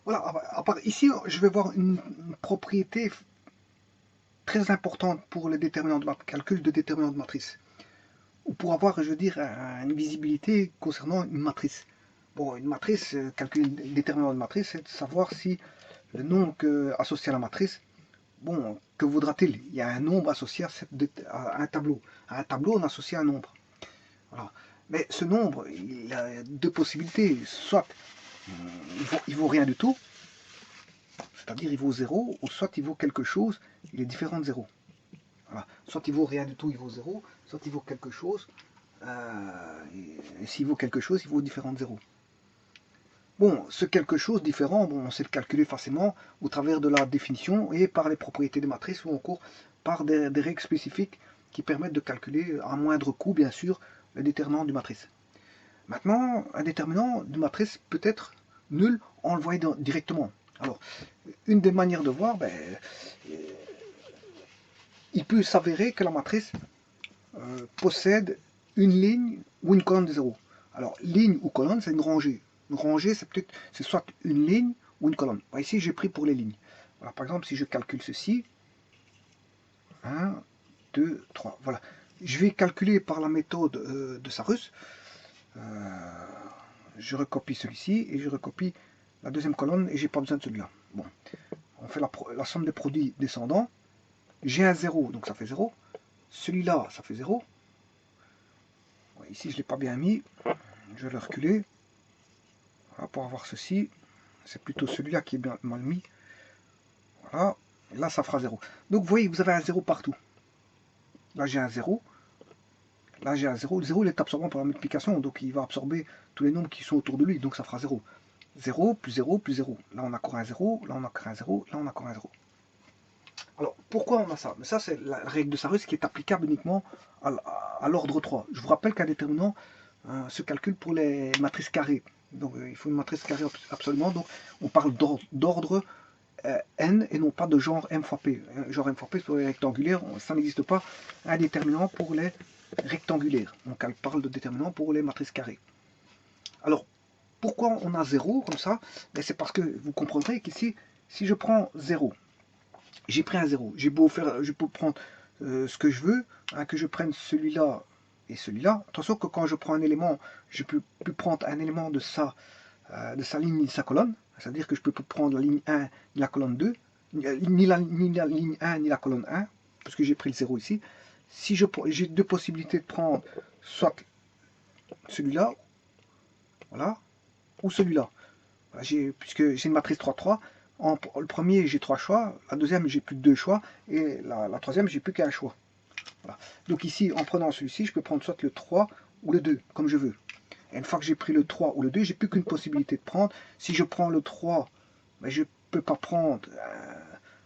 Voilà, ici, je vais voir une propriété très importante pour le déterminant de calcul de déterminant de matrice. Ou pour avoir, je veux dire, une visibilité concernant une matrice. Bon, une matrice, calculer le déterminant de matrice, c'est de savoir si le nombre associé à la matrice, bon, que vaudra-t-il? Il y a un nombre associé à un tableau. À un tableau, on associe un nombre. Voilà. Mais ce nombre, il a deux possibilités. Soit il vaut rien du tout, c'est-à-dire il vaut 0, ou soit il vaut quelque chose, il est différent de 0. Voilà. Soit il vaut rien du tout, il vaut 0, soit il vaut quelque chose, et s'il vaut quelque chose, il vaut différent de 0. Bon, ce quelque chose différent, bon, on sait le calculer facilement au travers de la définition et par les propriétés des matrices ou encore par des règles spécifiques qui permettent de calculer à moindre coût, bien sûr, le déterminant du matrice. Maintenant, un déterminant de matrice peut être nul en le voyant directement. Alors, une des manières de voir, il peut s'avérer que la matrice possède une ligne ou une colonne de 0. Alors, ligne ou colonne, c'est une rangée. Une rangée, c'est soit une ligne ou une colonne. Alors, ici, j'ai pris pour les lignes. Alors, par exemple, si je calcule ceci, 1, 2, 3, voilà. Je vais calculer par la méthode de Sarus. Je recopie celui-ci et je recopie la deuxième colonne et j'ai pas besoin de celui-là. Bon, on fait la somme des produits descendants. J'ai un 0, donc ça fait 0. Celui-là, ça fait 0. Ici, je ne l'ai pas bien mis. Je vais le reculer. Voilà, pour avoir ceci. C'est plutôt celui-là qui est bien mal mis. Voilà. Et là, ça fera 0. Donc, vous voyez, vous avez un 0 partout. Là, j'ai un 0. Là, j'ai un 0. Le 0, il est absorbant par la multiplication. Donc, il va absorber tous les nombres qui sont autour de lui. Donc, ça fera 0. 0 plus 0 plus 0. Là, on a encore un 0. Là, on a encore un 0. Là, on a encore un 0. Alors, pourquoi on a ça? Mais ça, c'est la règle de Sarus qui est applicable uniquement à l'ordre 3. Je vous rappelle qu'un déterminant se calcule pour les matrices carrées. Donc, il faut une matrice carrée absolument. Donc, on parle d'ordre n et non pas de genre m fois p. Genre m fois p sur les rectangulaires, ça n'existe pas. Un déterminant pour les rectangulaires. On parle de déterminant pour les matrices carrées. Alors, pourquoi on a 0 comme ça? C'est parce que vous comprendrez qu'ici, si je prends 0, j'ai pris un 0. J'ai beau faire, je peux prendre ce que je veux, hein, que je prenne celui-là et celui-là. Attention que quand je prends un élément, je peux plus prendre un élément de sa ligne ni de sa colonne. C'est-à-dire que je peux plus prendre la ligne 1 ni la colonne 2, ni la ligne 1 ni la colonne 1, parce que j'ai pris le 0 ici. Si j'ai deux possibilités de prendre soit celui-là, voilà, ou celui-là. Voilà, puisque j'ai une matrice 3-3, le premier j'ai 3 choix, la deuxième j'ai plus de 2 choix, et la troisième j'ai plus qu'un choix. Voilà. Donc ici, en prenant celui-ci, je peux prendre soit le 3 ou le 2, comme je veux. Et une fois que j'ai pris le 3 ou le 2, j'ai plus qu'une possibilité de prendre. Si je prends le 3, je ne peux pas prendre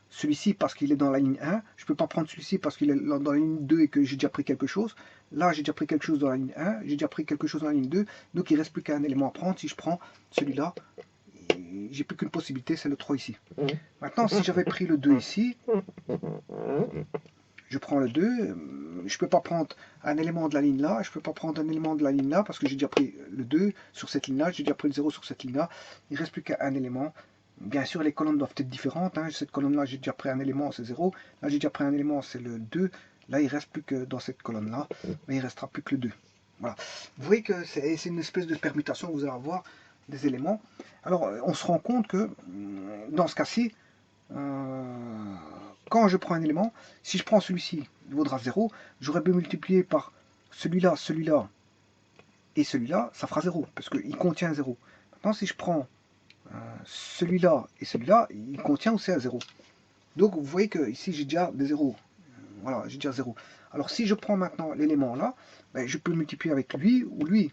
celui-ci parce qu'il est dans la ligne 1. Je ne peux pas prendre celui-ci parce qu'il est dans la ligne 2 et que j'ai déjà pris quelque chose. Là, j'ai déjà pris quelque chose dans la ligne 1, j'ai déjà pris quelque chose dans la ligne 2. Donc il ne reste plus qu'un élément à prendre. Si je prends celui-là, j'ai plus qu'une possibilité, c'est le 3 ici. Maintenant, si j'avais pris le 2 ici, je prends le 2, je ne peux pas prendre un élément de la ligne là, je ne peux pas prendre un élément de la ligne là, parce que j'ai déjà pris le 2 sur cette ligne-là, j'ai déjà pris le 0 sur cette ligne-là, il ne reste plus qu'un élément. Bien sûr, les colonnes doivent être différentes, hein. Cette colonne-là, j'ai déjà pris un élément, c'est 0, là j'ai déjà pris un élément, c'est le 2, là il ne reste plus que dans cette colonne-là, mais il ne restera plus que le 2. Voilà. Vous voyez que c'est une espèce de permutation que vous allez avoir des éléments. Alors, on se rend compte que, dans ce cas-ci, quand je prends un élément, si je prends celui-ci, il vaudra 0, j'aurais pu multiplier par celui-là, celui-là et celui-là, ça fera 0, parce qu'il contient 0. Maintenant, si je prends celui-là et celui-là, il contient aussi un 0. Donc, vous voyez que ici, j'ai déjà des 0. Voilà, j'ai déjà 0. Alors, si je prends maintenant l'élément là, je peux multiplier avec lui ou lui.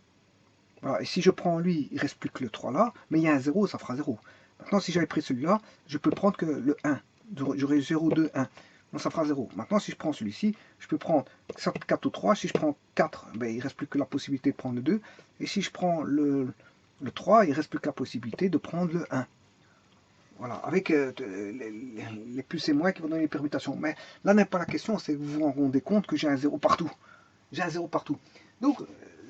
Voilà, et si je prends lui, il ne reste plus que le 3 là, mais il y a un 0, ça fera 0. Maintenant, si j'avais pris celui-là, je peux prendre que le 1. J'aurai 0, 2, 1. Donc ça fera 0. Maintenant, si je prends celui-ci, je peux prendre 4 ou 3. Si je prends 4, il ne reste plus que la possibilité de prendre le 2. Et si je prends le 3, il ne reste plus que la possibilité de prendre le 1. Voilà, avec les plus et moins qui vont donner les permutations. Mais là n'est pas la question, c'est que vous vous rendez compte que j'ai un 0 partout. J'ai un 0 partout. Donc,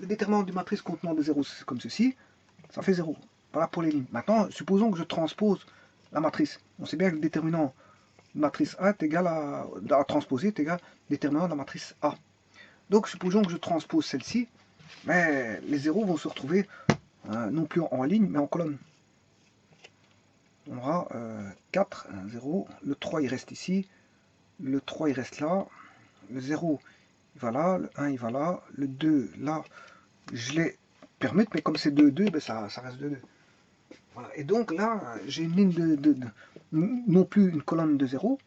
le déterminant d'une matrice contenant des zéros comme ceci, ça fait 0. Voilà pour les lignes. Maintenant, supposons que je transpose la matrice. On sait bien que le déterminant de matrice A est égal à transposer est égal au déterminant de la matrice A. Donc, supposons que je transpose celle-ci, mais les zéros vont se retrouver non plus en ligne, mais en colonne. On aura 4, 1, 0, le 3 il reste ici, le 3 il reste là, le 0 il va là, le 1 il va là, le 2 là, je les permute, mais comme c'est 2, 2, ben ça reste 2, 2. Voilà. Et donc là, j'ai une ligne non plus une colonne de 0,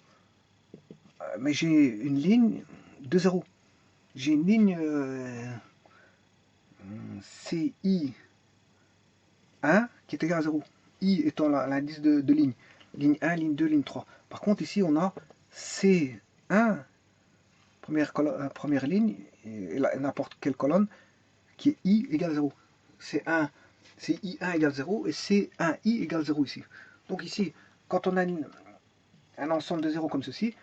mais j'ai une ligne de 0. J'ai une ligne CI1 qui est égale à 0. I étant l'indice de ligne. Ligne 1, ligne 2, ligne 3. Par contre, ici, on a C1, première ligne, et n'importe quelle colonne, qui est I égale 0. C1, CI1 égale 0 et C1I égale 0 ici. Donc ici, quand on a un ensemble de 0 comme ceci,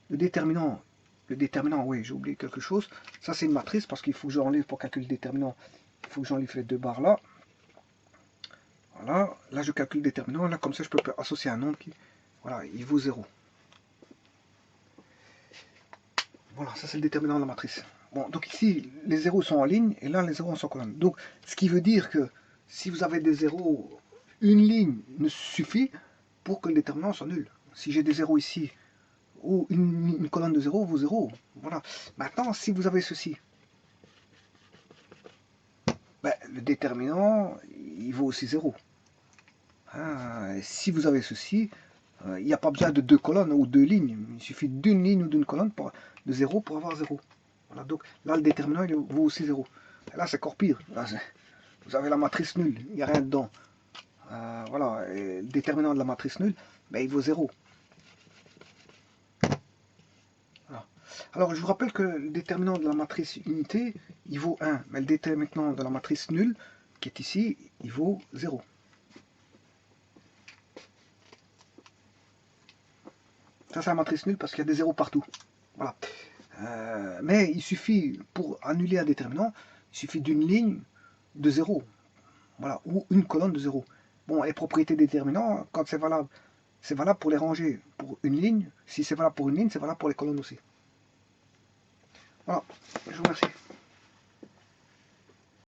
le déterminant, oui, j'ai oublié quelque chose. Ça, c'est une matrice parce qu'il faut que j'enlève pour calculer le déterminant. Il faut que j'enlève les deux barres là. Voilà, là je calcule le déterminant. Là, comme ça, je peux associer un nombre qui, voilà, il vaut 0. Voilà, ça c'est le déterminant de la matrice. Bon, donc ici, les zéros sont en ligne et là, les zéros sont en colonne. Donc, ce qui veut dire que si vous avez des zéros, une ligne ne suffit pour que le déterminant soit nul. Si j'ai des zéros ici, ou une colonne de 0 vaut 0. Voilà. Maintenant, si vous avez ceci, ben, le déterminant, il vaut aussi 0. Si vous avez ceci, il n'y a pas besoin de deux colonnes ou deux lignes. Il suffit d'une ligne ou d'une colonne de 0 pour avoir 0. Voilà, donc là, le déterminant, il vaut aussi 0. Et là, c'est encore pire. Là, vous avez la matrice nulle, il n'y a rien dedans. Voilà, et le déterminant de la matrice nulle, ben, il vaut 0. Voilà. Alors, je vous rappelle que le déterminant de la matrice unité, il vaut 1. Mais le déterminant de la matrice nulle, qui est ici, il vaut 0. Ça, c'est la matrice nulle parce qu'il y a des zéros partout. Voilà. Mais il suffit, pour annuler un déterminant, il suffit d'une ligne de 0. Voilà, ou une colonne de 0. Bon, les propriétés déterminants, quand c'est valable pour les ranger pour une ligne. Si c'est valable pour une ligne, c'est valable pour les colonnes aussi. Voilà, je vous remercie.